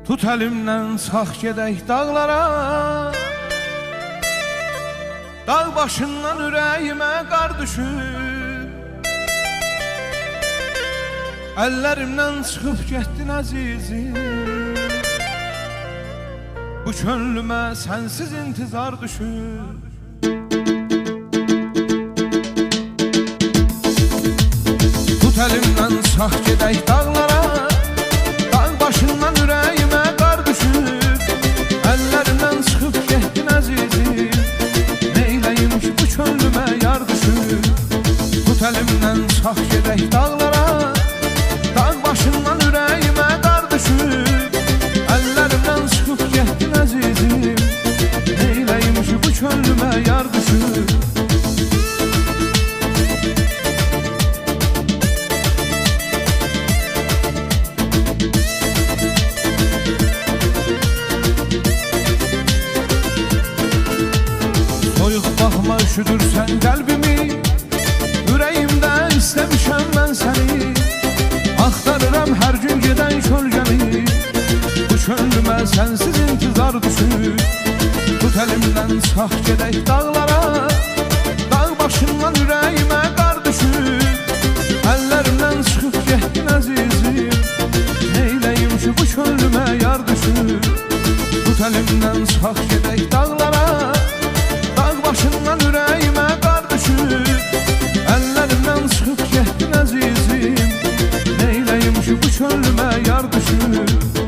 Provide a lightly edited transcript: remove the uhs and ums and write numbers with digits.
Tut elimden sağ gedək dağlara, dağ başından ürəyimə qar düşür. Əllərimdən çıxıb getdin əzizim, bu könlümə sənsiz intizar düşür. Tut əlimdən sağ gedək dağlara, dağ başından ürəyimə qar düşür. Əllərimdən çıxıb getdin əzizim, neyləyim ki bu könlümə yar düşür. Tut əlimdən sağ gedək dağlara, dağ başından ürəyimə qar düşür. Əllərimdən çıxıb getdin əzizim, neyləyim ki bu könlümə yar düşür. Soyuq baxma üşüdürsən qəlbimi, ürəyimdə istəmişəm mən səni. Axtarıram hər gün gedən kölgəni, bu könlümə sənsiz intizar düşür. Tut əlimdən sağ gedək dağlara, dağ başından ürəyimə qar düşür. Əllərimdən çıxıb getdin əzizim, neyləyim ki bu könlümə yar düşür. Tut əlimdən sağ gedək dağlara, dağ başından ürəyimə qar düşür. Əllərimdən çıxıb getdin əzizim, neyləyim ki bu könlümə yar düşür.